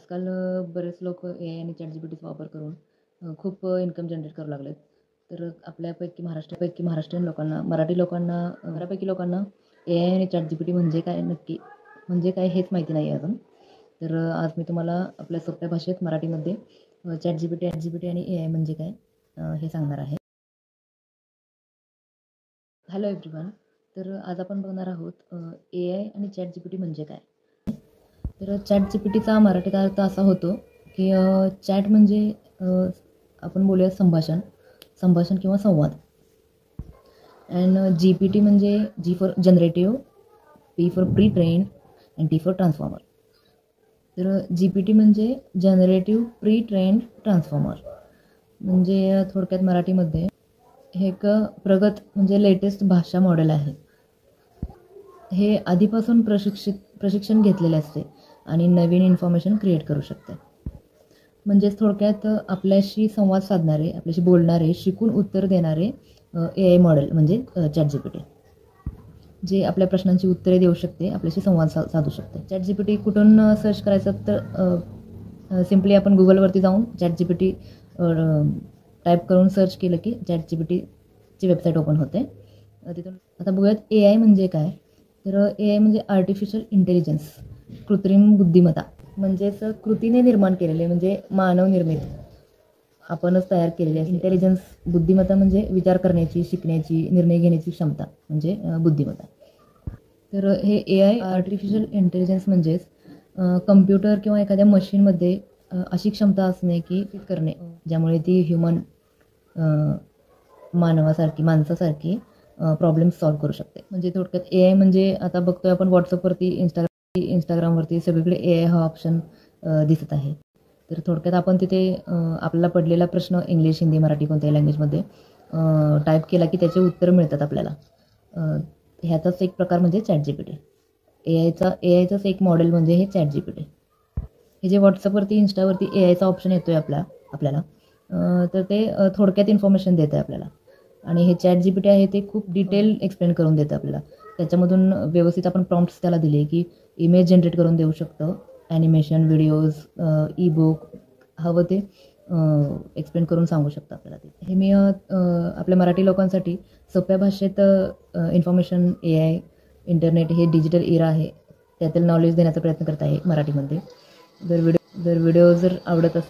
आजकाल बरेच लोक एआय आणि ChatGPTचा वापर करून खूप इन्कम जनरेट करू लागलेत. तर महाराष्ट्रीयन लोकांना, मराठी लोकांना, बऱ्यापैकी लोकांना एआय आणि ChatGPT म्हणजे काय नक्की म्हणजे काय हेच माहिती नाही आहे अजून. तर आज मी तुम्हाला आपल्या सोप्या भाषेत मराठीमध्ये ChatGPT आणि एआय म्हणजे काय हे सांगणार आहे. Hello everyone. तर आज आपण बघणार आहोत एआय आणि ChatGPT म्हणजे काय. तर ChatGPTचा मराठीत अर्थ असा होतो की चॅट म्हणजे अ, आपण बोलूया संभाषण किंवा संवाद. अँड GPT म्हणजे G for generative, P for pre trained and T for transformer. तर GPT म्हणजे जनरेटिव्ह प्री ट्रेन्ड ट्रान्सफॉर्मर. म्हणजे थोडक्यात मराठीमध्ये हे एक प्रगत म्हणजे लेटेस्ट भाषा मॉडेल आहे. हे आधीपासून प्रशिक्षण घेतलेले असते आणि नवीन इन्फॉर्मेशन क्रिएट करू शकते. म्हणजेच थोडक्यात आपल्याशी संवाद साधणारे, आपल्याशी बोलणारे, शिकून उत्तर देणारे एआय मॉडेल म्हणजे ChatGPT. जे आपल्या प्रश्नांची उत्तरे देऊ शकते, आपल्याशी संवाद साधू शकते. ChatGPT कुठून सर्च करायचं तर सिम्पली आपण गुगलवरती जाऊन ChatGPT टाईप करून सर्च केलं की ChatGPTची वेबसाईट ओपन होते. तिथून आता बघूयात एआय म्हणजे काय. तर एआय म्हणजे आर्टिफिशियल इंटेलिजन्स, कृत्रिम बुद्धिमत्ता. म्हणजेच कृतीने निर्माण केलेले म्हणजे मानव निर्मित, आपणच तयार केलेली आहे. इंटेलिजन्स बुद्धिमत्ता म्हणजे विचार करण्याची, शिकण्याची, निर्णय घेण्याची क्षमता म्हणजे बुद्धिमत्ता. तर हे एआय आर्टिफिशियल इंटेलिजन्स म्हणजेच कम्प्युटर किंवा एखाद्या मशीनमध्ये अशी क्षमता असणे की करणे ज्यामुळे ती ह्युमन माणसासारखी प्रॉब्लेम्स सॉल्व्ह करू शकते. म्हणजे थोडक्यात एआय म्हणजे आता बघतोय आपण व्हॉट्सअपवरती, इंस्टाग्रामवरती सगळीकडे एआय हा ऑप्शन दिसत आहे. तर थोडक्यात आपण तिथे आपल्याला पडलेला प्रश्न इंग्लिश, हिंदी, मराठी कोणत्याही लँग्वेजमध्ये टाईप केला की त्याचे उत्तर मिळतात आपल्याला. ह्याचाच एक प्रकार म्हणजे ChatGPT. एआयचाच एक मॉडेल म्हणजे हे ChatGPT. हे जे व्हॉट्सअपवरती, इंस्टावरती एआयचा ऑप्शन येतोय आपल्याला तर ते थोडक्यात इन्फॉर्मेशन देतं आहे आपल्याला. आणि हे ChatGPT आहे ते खूप डिटेल एक्सप्लेन करून देतं आपल्याला. त्याच्यामधून व्यवस्थित आपण प्रॉम्प्ट्स त्याला दिले की इमेज जनरेट करून देऊ शकतो, ॲनिमेशन, व्हिडिओज, ई-बुक हवं ते एक्सप्लेन करून सांगू शकतो आपल्याला ते. हे मी आपल्या मराठी लोकांसाठी सोप्या भाषेत इन्फॉर्मेशन, एआय, इंटरनेट हे डिजिटल इरा आहे त्यातील नॉलेज देण्याचा प्रयत्न करत आहे मराठीमध्ये. जर व्हिडिओ जर आवडत असेल